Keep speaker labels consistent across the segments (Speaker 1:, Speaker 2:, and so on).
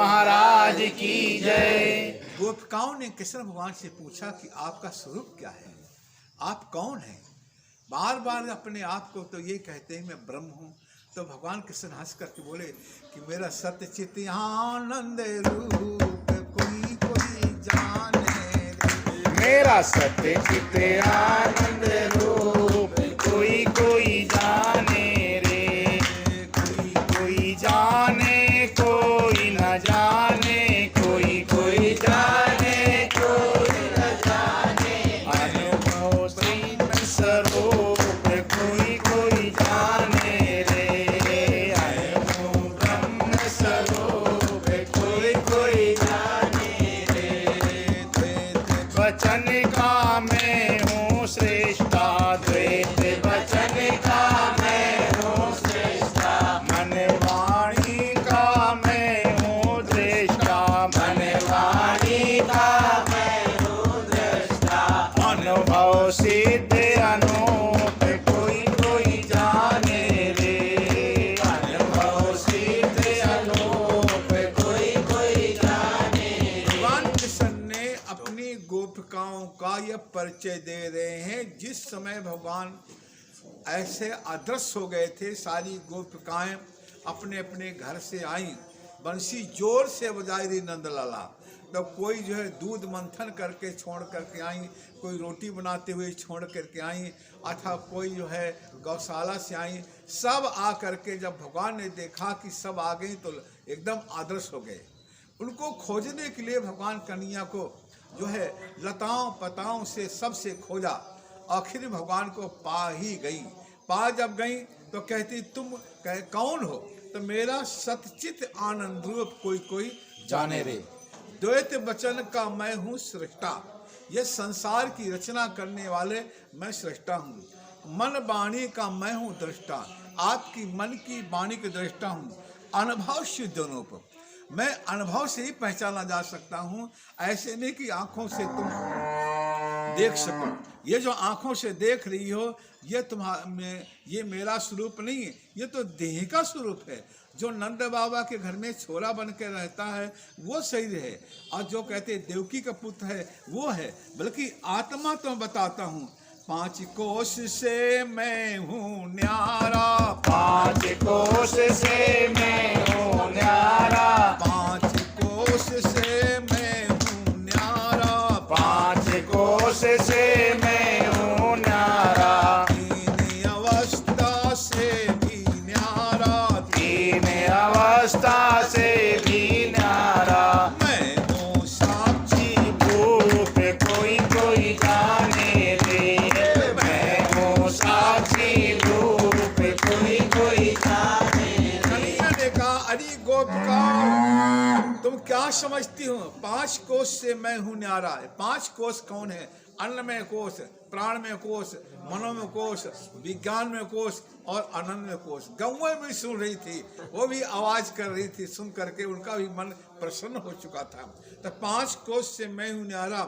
Speaker 1: महाराज की जय।
Speaker 2: गोपिकाओं ने कृष्ण भगवान से पूछा कि आपका स्वरूप क्या है, आप कौन हैं। बार बार अपने आप को तो ये कहते हैं मैं ब्रह्म हूँ। तो भगवान कृष्ण हंस करके बोले कि मेरा सत्य चित आनंद रूप कोई कोई जाने रे।
Speaker 1: मेरा सत्य चित आनंद रूप कोई कोई जाने रे। कोई कोई जाने कोई न जाने, कोई कोई जाने कोई न जाने। अनुभव ब्रह्म स्वरूप कोई कोई जाने रे। अनुभव ब्रह्म स्वरूप कोई कोई जाने रे। वचन का मैं हूँ श्रेष्ठा, द्वैत वचन का मैं हूँ श्रेष्ठा। मन वाणी का मैं हूँ दृष्टा, मन वाणी का मैं हूँ दृष्टा। अनुभव सिद्ध अनूप कोई कोई जाने रे। अनुभव सिद्ध अनूप कोई कोई जाने रे।
Speaker 2: भगवान कृष्ण ने अपनी गोपिकाओं का यह परिचय दे रहे हैं। जिस समय भगवान ऐसे अदृश्य हो गए थे, सारी गोपिकाएं अपने अपने घर से आईं, बंसी जोर से बजाई रही नंदलाला। तो कोई जो है दूध मंथन करके छोड़ करके आई, कोई रोटी बनाते हुए छोड़ करके आई, अथवा कोई जो है गौशाला से आई। सब आ करके जब भगवान ने देखा कि सब आ गई तो एकदम आदर्श हो गए। उनको खोजने के लिए भगवान कन्हैया को जो है लताओं पताओं से सबसे खोजा, आखिर भगवान को पा ही गई। पा जब गई तो कहती तुम कौन हो। तो मेरा सतचित आनंद रूप कोई कोई जाने रे। द्वैत वचन का मैं हूँ सृष्टा, ये संसार की रचना करने वाले मैं सृष्टा हूँ। मन वाणी का मैं हूँ दृष्टा, आपकी मन की वाणी के दृष्टा हूँ। अनुभव शुद्ध अनूप, मैं अनुभव से ही पहचाना जा सकता हूँ, ऐसे नहीं कि आंखों से तुम देख सको। ये जो आंखों से देख रही हो ये मेरा स्वरूप नहीं है, ये तो देह का स्वरूप है। जो नंद बाबा के घर में छोरा बन के रहता है वो सही है, और जो कहते देवकी का पुत्र है वो है। बल्कि आत्मा तो बताता हूँ, 5 कोश से मैं हूँ न्यारा।
Speaker 1: 5 कोश से मैं हूँ न्यारा।
Speaker 2: 5 कोश से मैं हूँ न्यारा।
Speaker 1: 5 कोश से मैं हूँ न्यारा।
Speaker 2: 3 अवस्था से भी न्यारा।
Speaker 1: 3 अवस्था से भी न्यारा।
Speaker 2: मैं हूँ साक्षी
Speaker 1: रूप कोई कोई जाने रे। मैं हूँ साक्षी रूप कोई कोई जाने रे।
Speaker 2: कन्हैया ने कहा अरे गोपिका तुम क्या समझती हो, 5 कोश से मैं हूँ न्यारा। 5 कोश कौन है? अन्न में कोश, प्राण में कोश, मनो में कोश, विज्ञान में कोश और आनंद में कोश। गौएं भी सुन रही थी, वो भी आवाज कर रही थी, सुन करके उनका भी मन प्रसन्न हो चुका था। तो 5 कोश से मैं हूँ न्यारा।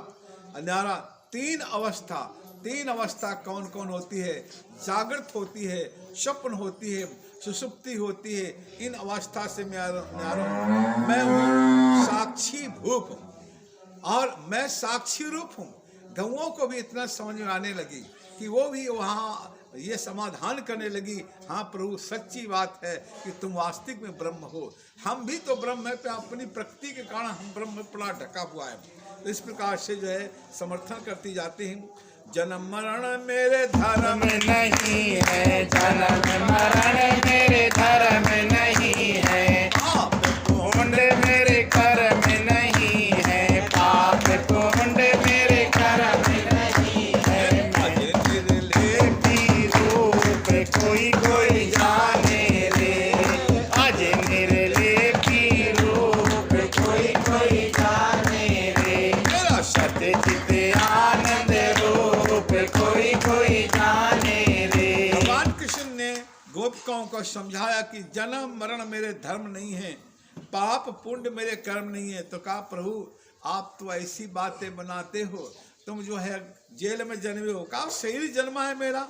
Speaker 2: न्यारा 3 अवस्था, 3 अवस्था कौन कौन होती है? जागृत होती है, स्वप्न होती है, सुषुप्ति होती है। इन अवस्था से मैं हूँ साक्षी भूप, और मैं साक्षी रूप हूँ। गौओं को भी इतना समझ में आने लगी कि वो भी वहाँ ये समाधान करने लगी, हाँ प्रभु सच्ची बात है कि तुम वास्तविक में ब्रह्म हो। हम भी तो ब्रह्म है, अपनी प्रकृति के कारण हम ब्रह्म में पूरा ढका हुआ है। तो इस प्रकार से जो है समर्थन करती जाती हैं। जन्म मरण मेरे धर्म
Speaker 1: नहीं है, जन्म मरण मेरे धर्म नहीं है।
Speaker 2: पाप
Speaker 1: पुण्य मेरे कर्म नहीं है। पाप पुण्य मेरे कर्म नहीं है।
Speaker 2: अज निर्लेपी
Speaker 1: रूप कोई कोई जाने रे। अज निर्लेपी रूप कोई कोई जाने रे।
Speaker 2: मेरा
Speaker 1: सत्य चित आनंद रूप कोई कोई जाने रे।
Speaker 2: भगवान कृष्ण ने गोपिकाओं को समझाया कि जन्म मरण मेरे धर्म नहीं है, पाप पुण्य मेरे कर्म नहीं है। तो कहा प्रभु आप तो ऐसी बातें बनाते हो, तुम जो है जेल में जन्मे हो। कहा शरीर जन्मा है मेरा,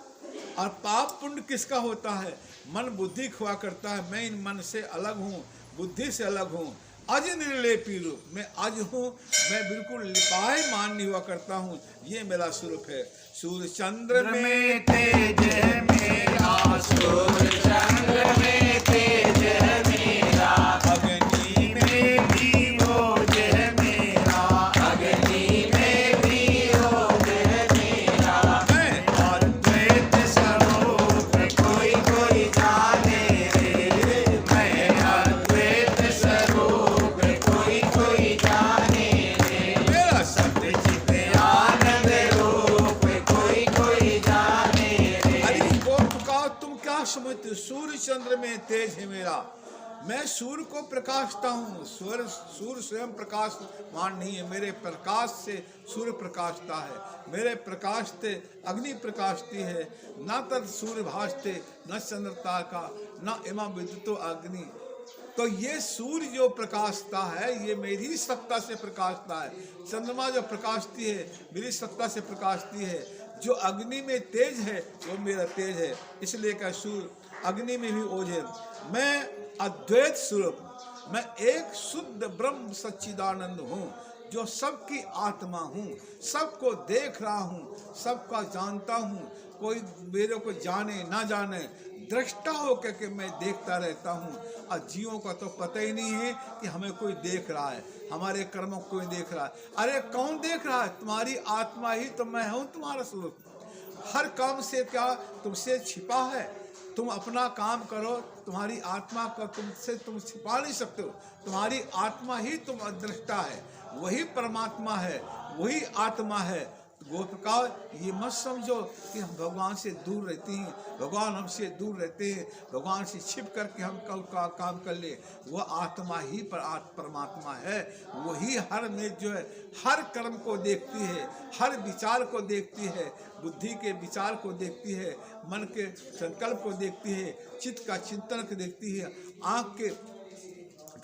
Speaker 2: और पाप पुण्य किसका होता है? मन बुद्धि खुआ करता है। मैं इन मन से अलग हूँ, बुद्धि से अलग हूँ। अज निर्लेपी रूप, मैं अज हूँ, मैं बिल्कुल लिपायमान नहीं हुआ करता हूँ, ये मेरा स्वरूप है। सूर्य चंद्र में
Speaker 1: तेज है मेरा, सूर्य चंद्र में तेज है मेरा,
Speaker 2: अग्नि
Speaker 1: में भी ओज है मेरा, अग्नि में भी ओज है मेरा।
Speaker 2: मैं
Speaker 1: अद्वैत स्वरूप कोई कोई जाने रे, मैं अद्वैत स्वरूप कोई कोई जाने रे,
Speaker 2: मेरा
Speaker 1: सत्य चित आनंद रूप कोई कोई जाने रे।
Speaker 2: अरे गोप का तुम क्या समझते हो? सूर्य चंद्र में तेज है मेरा, मैं सूर्य को प्रकाशता हूँ। सूर्य स्वयं प्रकाशमान नहीं है, मेरे प्रकाश से सूर्य प्रकाशता है, मेरे प्रकाश से अग्नि प्रकाशती है। न तद सूर्य भासते न चंद्रता का न इमा विद्युतो अग्नि। तो ये सूर्य जो प्रकाशता है ये मेरी सत्ता से प्रकाशता है, चंद्रमा जो प्रकाशती है मेरी सत्ता से प्रकाशती है। जो अग्नि में तेज है वो मेरा तेज है, इसलिए का सूर्य अग्नि में भी ओज है। मैं अद्वैत स्वरूप, मैं एक शुद्ध ब्रह्म सच्चिदानंद हूँ, जो सबकी आत्मा हूँ, सबको देख रहा हूँ, सबका जानता हूँ। कोई मेरे को जाने ना जाने, दृष्टा होकर के मैं देखता रहता हूँ। और जीवों का तो पता ही नहीं है कि हमें कोई देख रहा है, हमारे कर्मों को कोई देख रहा है। अरे कौन देख रहा है? तुम्हारी आत्मा ही तो मैं हूँ, तुम्हारा स्वरूप। हर काम से क्या तुमसे छिपा है? तुम अपना काम करो, तुम्हारी आत्मा को तुम छिपा नहीं सकते हो। तुम्हारी आत्मा ही तुम दृष्टा है, वही परमात्मा है, वही आत्मा है। गोपिका ये मत समझो कि हम भगवान से दूर रहती हैं, भगवान हमसे दूर रहते हैं, भगवान से छिप करके हम कल का काम कर ले। वह आत्मा ही परमात्मा है, वही हर में जो है हर कर्म को देखती है, हर विचार को देखती है, बुद्धि के विचार को देखती है, मन के संकल्प को देखती है, चित्त का चिंतन को देखती है, आँख के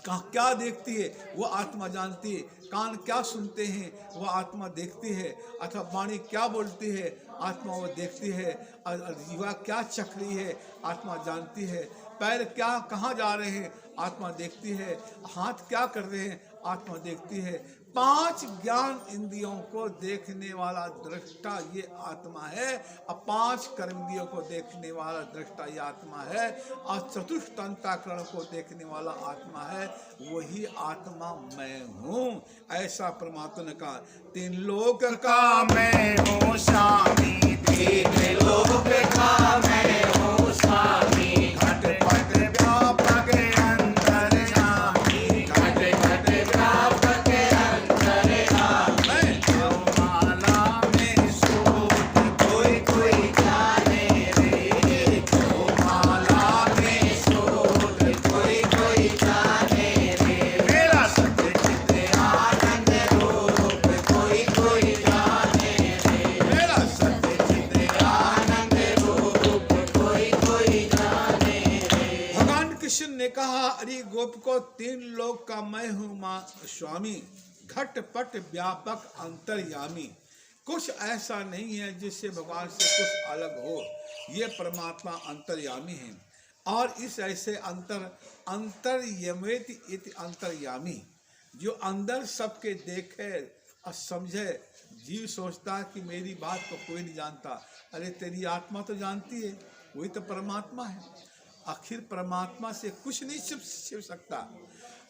Speaker 2: क्या देखती है वो आत्मा जानती है, कान क्या सुनते हैं वो आत्मा देखती है, अथवा वाणी क्या बोलती है आत्मा वो देखती है, जीवा क्या चख रही है आत्मा जानती है, पैर क्या कहाँ जा रहे हैं आत्मा देखती है, हाथ क्या कर रहे हैं आत्मा देखती है। 5 ज्ञान इंद्रियों को देखने वाला दृष्टा ये आत्मा है, और 5 कर्मेंद्रियों को देखने वाला दृष्टा ये आत्मा है, और चतुष्ट अंतःकरण को देखने वाला आत्मा है, वही आत्मा मैं हूँ। ऐसा परमात्मा ने कहा। 3 लोक
Speaker 1: का मैं हूँ स्वामी, 3 लोक का मैं हूँ स्वामी, घटपट व्यापक अंतर्यामी, घटपट व्यापक अंतर्यामी। माला में सूत कोई कोई जाने रे, माला में सूत कोई कोई जाने रे, मेरा सत्य चित आनंद रूप कोई कोई जाने रे, मेरा सत्य चित आनंद रूप कोई कोई जाने रे।
Speaker 2: भगवान कृष्ण ने कहा, अरे गोप को 3 लोक का मैं हूँ माँ स्वामी, घटपट व्यापक अंतर्यामी। कुछ ऐसा नहीं है जिससे भगवान से कुछ अलग हो, ये परमात्मा अंतर्यामी है। और इस ऐसे अंतर्यमेति इति अंतर्यामी, जो अंदर सबके देखे और समझे। जीव सोचता है कि मेरी बात को कोई नहीं जानता, अरे तेरी आत्मा तो जानती है, वही तो परमात्मा है। आखिर परमात्मा से कुछ नहीं छिप सकता,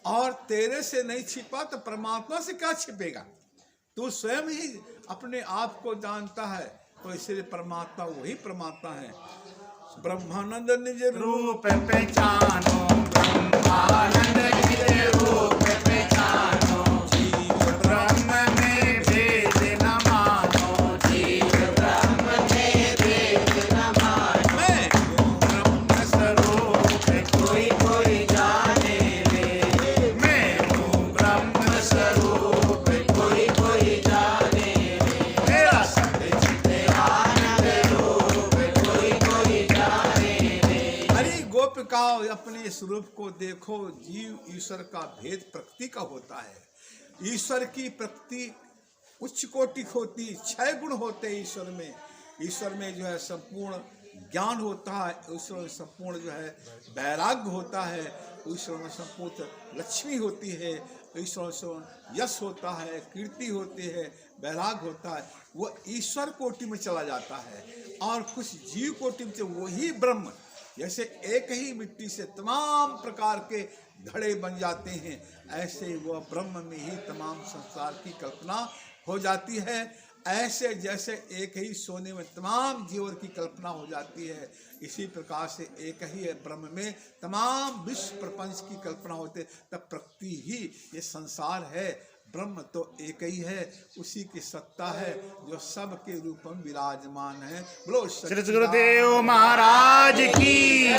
Speaker 2: और तेरे से नहीं छिपा तो परमात्मा से क्या छिपेगा? तू स्वयं ही अपने आप को जानता है, तो इसलिए परमात्मा वही परमात्मा है। ब्रह्मानंद निज
Speaker 1: रूप पहचानो, ब्रह्मानंद निज रूप पहचानो, जीव ब्रह्म में भेद न मानो, जीव ब्रह्म में भेद न मानो। मैं ब्रह्म स्वरूप कोई कोई जाने रे, मैं हूँ ब्रह्म स्वरूप कोई कोई जाने रे, मेरा सत्य चित आनंद रूप कोई कोई जाने रे।
Speaker 2: अरे गोपिकाओ, अपने स्वरूप को देखो। जीव ईश्वर का भेद प्रकृति का होता है। ईश्वर की प्रकृति उच्च कोटि होती, 6 गुण होते ईश्वर में। ईश्वर में जो है संपूर्ण ज्ञान होता है, ईश्वर में संपूर्ण जो है वैराग्य होता है, ईश्वर में संपूर्ण लक्ष्मी होती है, ईश्वर से यश होता है, कीर्ति होती है, वैराग्य होता है, वो ईश्वर कोटि में चला जाता है। और कुछ जीव कोटि में वही ब्रह्म, जैसे एक ही मिट्टी से तमाम प्रकार के घड़े बन जाते हैं, ऐसे वह ब्रह्म में ही तमाम संसार की कल्पना हो जाती है। ऐसे जैसे एक ही सोने में तमाम जीवन की कल्पना हो जाती है, इसी प्रकार से एक ही है ब्रह्म में तमाम विश्व प्रपंच की कल्पना होते। तब प्रकृति ही ये संसार है, ब्रह्म तो एक ही है, उसी की सत्ता है जो सबके रूप में विराजमान है। बोलो
Speaker 1: श्री गुरुदेव महाराज की।